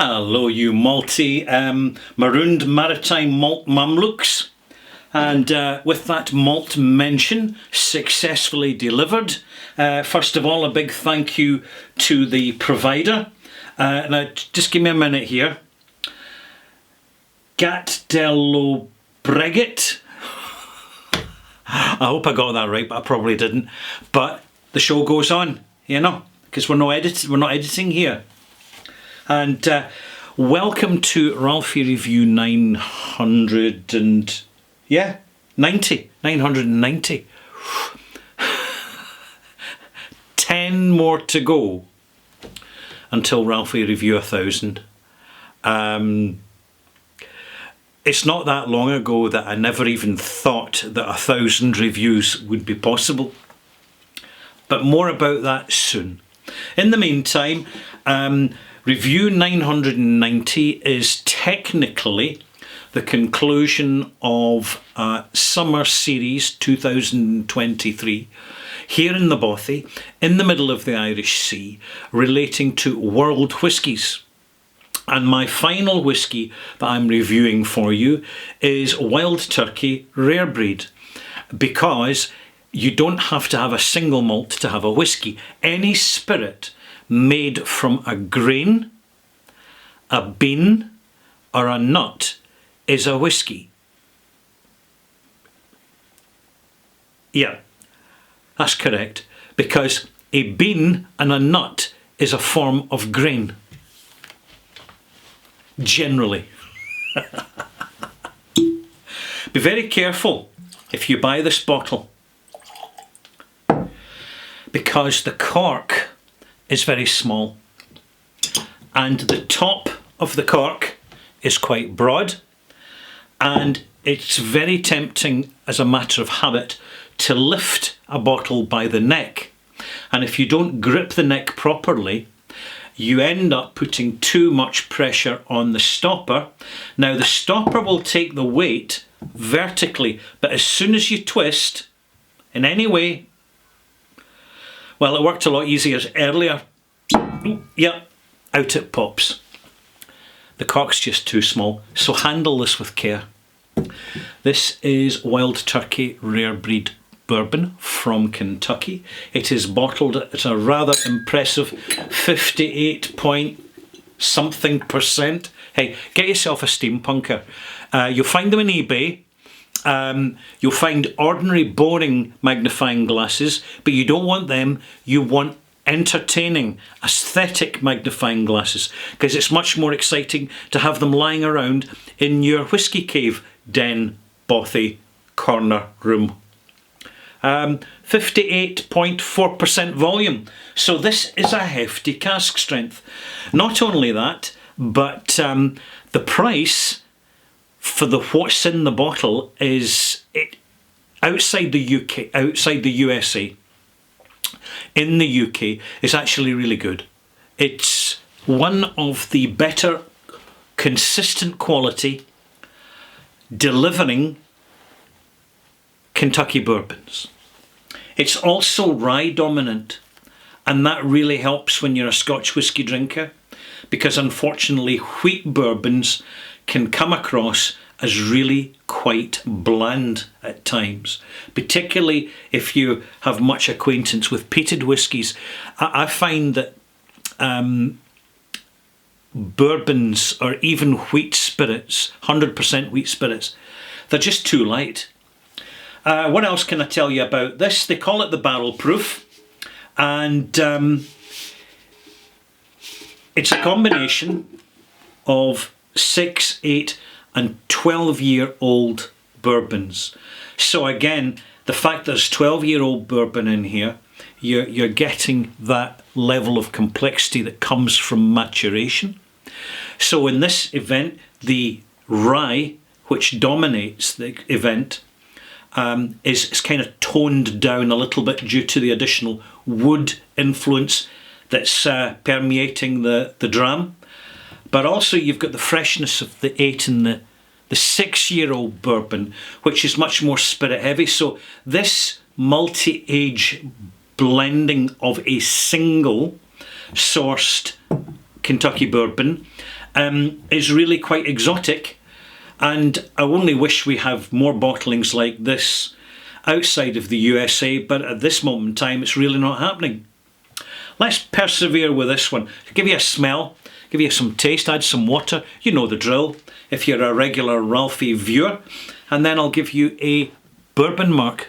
Hello, you malty marooned maritime malt mamluks. And with that malt mention successfully delivered, first of all, a big thank you to the provider. Now, just give me a minute here. Gat dello Breget. I hope I got that right, but I probably didn't. But the show goes on, you know, because we're not editing here. And welcome to Ralphie Review 990. 10 more to go until Ralphie Review 1000. It's not that long ago that I never even thought that 1000 reviews would be possible. But more about that soon. In the meantime, Review 990 is technically the conclusion of Summer Series 2023 here in the Bothy, in the middle of the Irish Sea, relating to world whiskies. And my final whisky that I'm reviewing for you is Wild Turkey Rare Breed, because you don't have to have a single malt to have a whisky. Any spirit made from a grain, a bean, or a nut is a whisky. Yeah, that's correct, because a bean and a nut is a form of grain. Generally. Be very careful if you buy this bottle, because the cork is very small and the top of the cork is quite broad, and it's very tempting as a matter of habit to lift a bottle by the neck, and if you don't grip the neck properly you end up putting too much pressure on the stopper. Now the stopper will take the weight vertically, but as soon as you twist in any way, well, it worked a lot easier earlier. Yep, out it pops. The cork's just too small, so handle this with care. This is Wild Turkey Rare Breed Bourbon from Kentucky. It is bottled at a rather impressive 58 point something percent. Hey, get yourself a steampunker. You'll find them on eBay. You'll find ordinary boring magnifying glasses, but you don't want them. You want entertaining, aesthetic magnifying glasses, because it's much more exciting to have them lying around in your whisky cave, den, bothy, corner room. 58.4% volume. So this is a hefty cask strength. Not only that, but the price for the what's in the bottle is outside the UK, outside the USA. In the UK, it's actually really good. It's one of the better, consistent quality, delivering Kentucky bourbons. It's also rye dominant, and that really helps when you're a Scotch whisky drinker, because unfortunately wheat bourbons can come across as really quite bland at times, particularly if you have much acquaintance with peated whiskies. I find that bourbons or even wheat spirits, 100% wheat spirits, they're just too light. What else can I tell you about this? They call it the barrel proof, and it's a combination of 6, 8 and 12-year-old bourbons. So again, the fact there's 12-year-old bourbon in here, you're getting that level of complexity that comes from maturation. So in this event, the rye, which dominates the event, is kind of toned down a little bit due to the additional wood influence that's permeating the dram. But also you've got the freshness of the 8 and the 6-year-old bourbon, which is much more spirit heavy. So this multi-age blending of a single sourced Kentucky bourbon is really quite exotic, and I only wish we have more bottlings like this outside of the USA, but at this moment in time it's really not happening. Let's persevere with this one. Give you a smell, give you some taste, add some water, you know the drill if you're a regular Ralphie viewer, and then I'll give you a bourbon mark.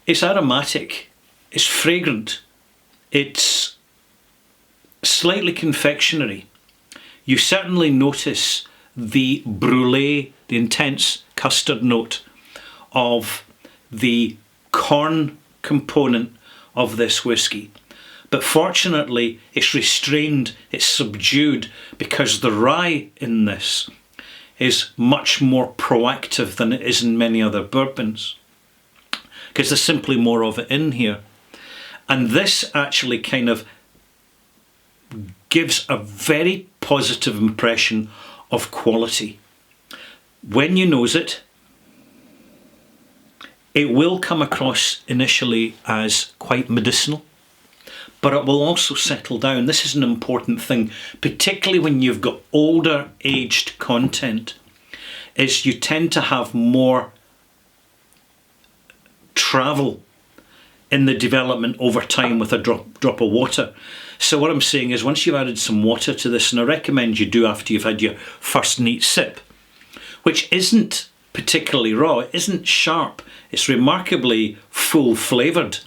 It's aromatic, it's fragrant, it's slightly confectionery. You certainly notice the brulee, the intense custard note of the corn component of this whisky. But fortunately it's restrained, it's subdued, because the rye in this is much more proactive than it is in many other bourbons, because there's simply more of it in here. And this actually kind of gives a very positive impression of quality. When you nose it, it will come across initially as quite medicinal, but it will also settle down. This is an important thing, particularly when you've got older aged content, is you tend to have more travel in the development over time with a drop of water. So what I'm saying is, once you've added some water to this, and I recommend you do after you've had your first neat sip, which isn't particularly raw, it isn't sharp, it's remarkably full flavoured.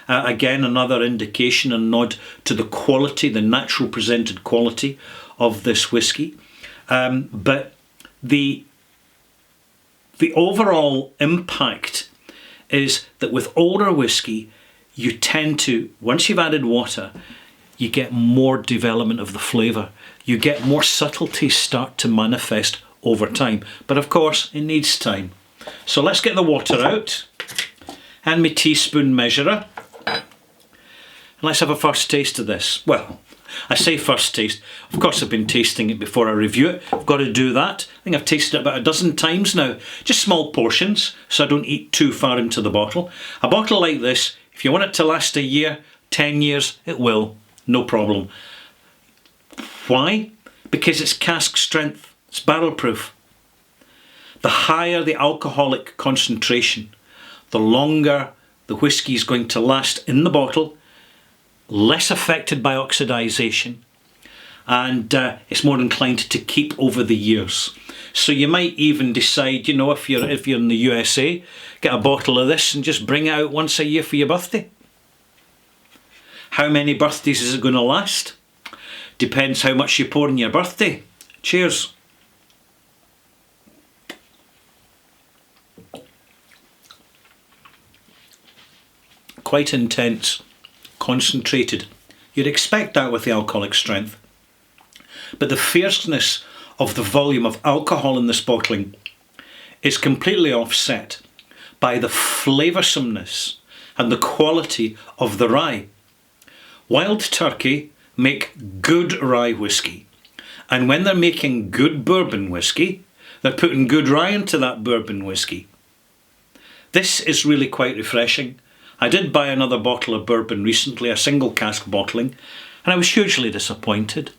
Again, another indication and nod to the quality, the natural presented quality of this whisky. But the overall impact is that with older whisky, you tend to, once you've added water, you get more development of the flavour. You get more subtleties start to manifest over time. But of course, it needs time. So let's get the water out. And my teaspoon measurer. And let's have a first taste of this. Well, I say first taste. Of course, I've been tasting it before I review it. I've got to do that. I think I've tasted it about a dozen times now. Just small portions, so I don't eat too far into the bottle. A bottle like this, if you want it to last a year, 10 years, it will. No problem. Why? Because it's cask strength. It's barrel proof. The higher the alcoholic concentration, the longer the whisky is going to last in the bottle, less affected by oxidisation, and it's more inclined to keep over the years. So you might even decide, you know, if you're in the USA, get a bottle of this and just bring it out once a year for your birthday. How many birthdays is it going to last? Depends how much you pour in your birthday. Cheers. Quite intense, concentrated. You'd expect that with the alcoholic strength. But the fierceness of the volume of alcohol in this bottling is completely offset by the flavoursome and the quality of the rye. Wild Turkey make good rye whisky, and when they're making good bourbon whisky, they're putting good rye into that bourbon whisky. This is really quite refreshing. I did buy another bottle of bourbon recently, a single cask bottling, and I was hugely disappointed.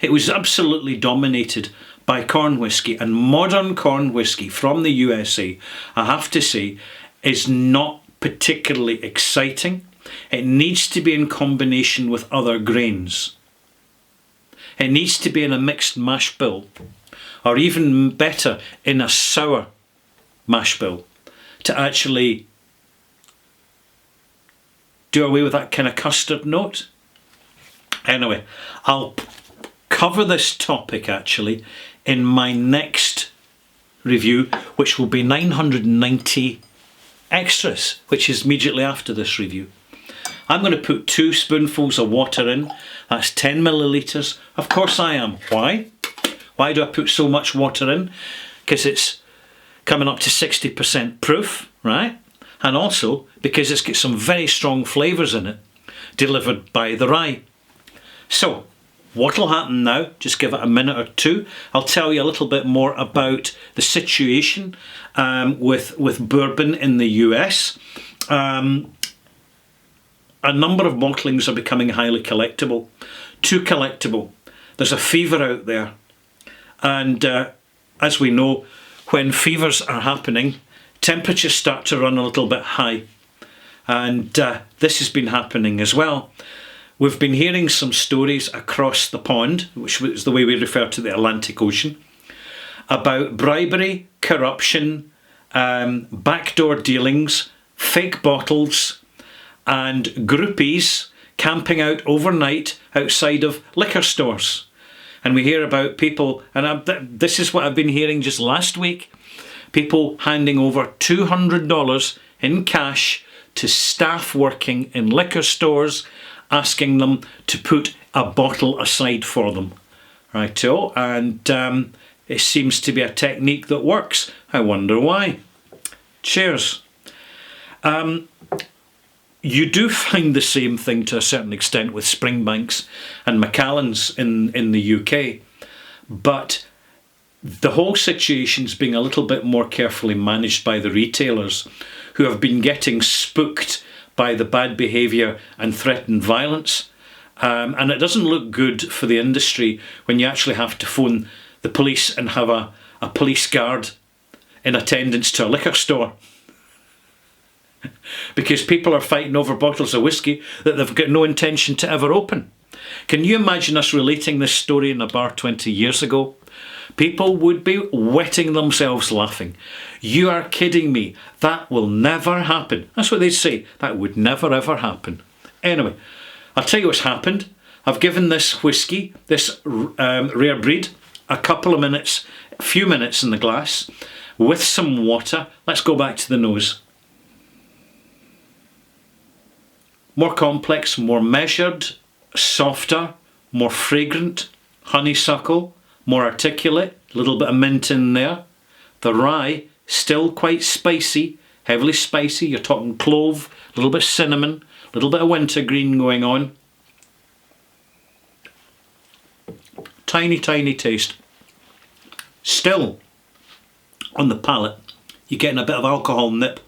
It was absolutely dominated by corn whisky, and modern corn whisky from the USA, I have to say, is not particularly exciting. It needs to be in combination with other grains. It needs to be in a mixed mash bill, or even better, in a sour mash bill, to actually do away with that kind of custard note. Anyway, I'll cover this topic actually in my next review, which will be 990 extras, which is immediately after this review. I'm going to put 2 spoonfuls of water in. That's 10 millilitres. Of course I am. Why? Why do I put so much water in? Because it's coming up to 60% proof, right? And also because it's got some very strong flavours in it, delivered by the rye. So, what'll happen now, just give it a minute or two, I'll tell you a little bit more about the situation with bourbon in the US. a number of bottlings are becoming highly collectible. Too collectible. There's a fever out there. And as we know, when fevers are happening, temperatures start to run a little bit high. And this has been happening as well. We've been hearing some stories across the pond, which is the way we refer to the Atlantic Ocean, about bribery, corruption, backdoor dealings, fake bottles, and groupies camping out overnight outside of liquor stores. And we hear about people, and this is what I've been hearing just last week, people handing over $200 in cash to staff working in liquor stores, asking them to put a bottle aside for them. Righto, and it seems to be a technique that works. I wonder why. Cheers. You do find the same thing to a certain extent with Springbanks and Macallan's in the UK, but the whole situation's being a little bit more carefully managed by the retailers, who have been getting spooked by the bad behaviour and threatened violence. And it doesn't look good for the industry when you actually have to phone the police and have a police guard in attendance to a liquor store. Because people are fighting over bottles of whiskey that they've got no intention to ever open. Can you imagine us relating this story in a bar 20 years ago? People would be wetting themselves laughing. You are kidding me. That will never happen. That's what they'd say. That would never ever happen. Anyway, I'll tell you what's happened. I've given this whiskey, this rare breed, a few minutes in the glass with some water. Let's go back to the nose. More complex, more measured, softer, more fragrant, honeysuckle, more articulate, a little bit of mint in there. The rye, still quite spicy, heavily spicy. You're talking clove, a little bit of cinnamon, a little bit of wintergreen going on. Tiny, tiny taste. Still, on the palate, you're getting a bit of alcohol nip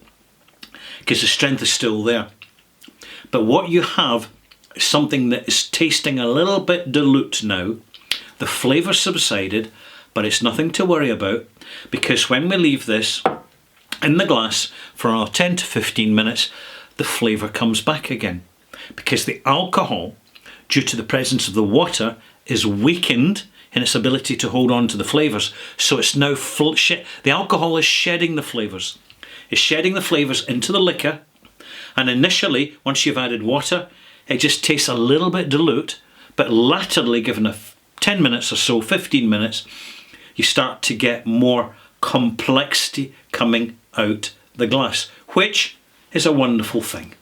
because the strength is still there. But what you have is something that is tasting a little bit dilute now. The flavour subsided, but it's nothing to worry about, because when we leave this in the glass for around 10 to 15 minutes, the flavour comes back again. Because the alcohol, due to the presence of the water, is weakened in its ability to hold on to the flavours. So it's now the alcohol is shedding the flavours. It's shedding the flavours into the liquor. And initially, once you've added water, it just tastes a little bit dilute, but latterly, given a 10 minutes or so, 15 minutes, you start to get more complexity coming out the glass, which is a wonderful thing.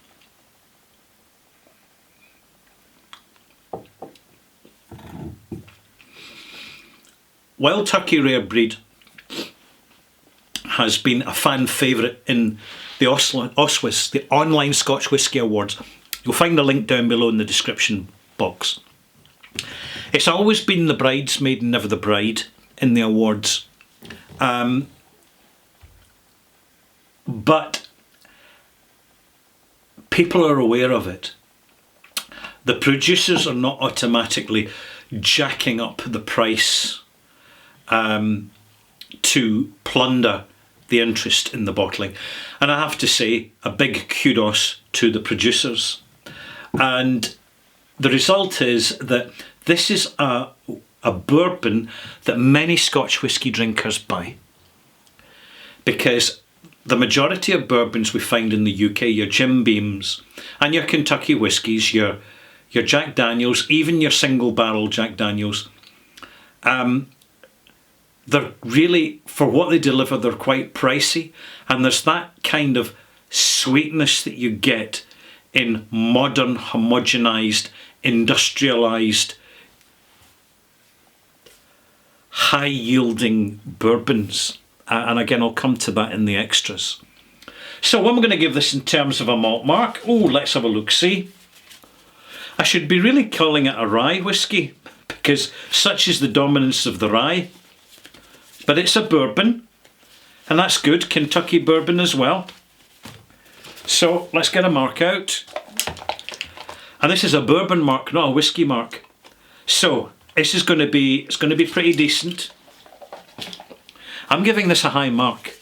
Wild Turkey Rare Breed has been a fan favourite in the Oswis, the online Scotch Whisky Awards. You'll find a link down below in the description box. It's always been the bridesmaid and never the bride in the awards. But people are aware of it. The producers are not automatically jacking up the price to plunder the interest in the bottling. And I have to say, a big kudos to the producers. And the result is that this is a bourbon that many Scotch whisky drinkers buy. Because the majority of bourbons we find in the UK, your Jim Beams and your Kentucky whiskies, your Jack Daniels, even your single barrel Jack Daniels, they're really, for what they deliver, they're quite pricey. And there's that kind of sweetness that you get in modern, homogenised, industrialised, high-yielding bourbons. And again, I'll come to that in the extras. So what am I going to give this in terms of a malt mark? Oh, let's have a look-see. I should be really calling it a rye whisky, because such is the dominance of the rye. But it's a bourbon, and that's good, Kentucky bourbon as well. So let's get a mark out. And this is a bourbon mark, not a whiskey mark. So this is going to be, it's going to be pretty decent. I'm giving this a high mark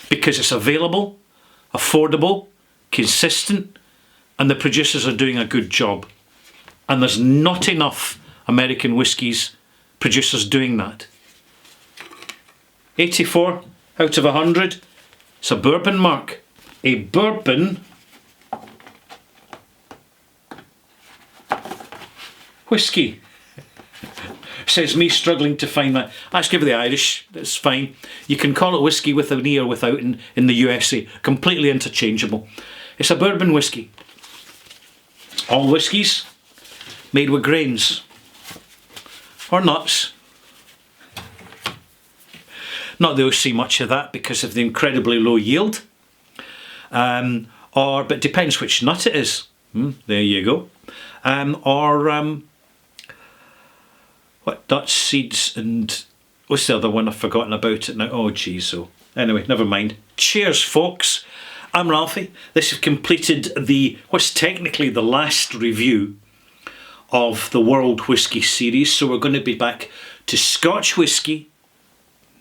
because it's available, affordable, consistent, and the producers are doing a good job. And there's not enough American whiskies producers doing that. 84 out of 100. It's a bourbon mark. A bourbon whiskey. Says me struggling to find that. Let's give it the Irish, that's fine. You can call it whiskey with an E or without in the USA. Completely interchangeable. It's a bourbon whiskey. All whiskies made with grains or nuts. Not that you'll see much of that because of the incredibly low yield. But it depends which nut it is. There you go. What, Dutch seeds and what's the other one? I've forgotten about it now. Oh geez, so anyway, never mind. Cheers folks. I'm Ralphie. This has completed what's technically the last review of the World Whisky series. So we're going to be back to Scotch whisky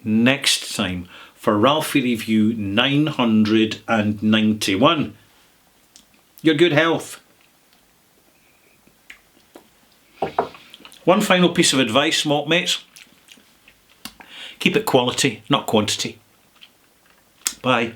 next time for Ralphie Review 991. Your good health. One final piece of advice, malt mates. Keep it quality, not quantity. Bye.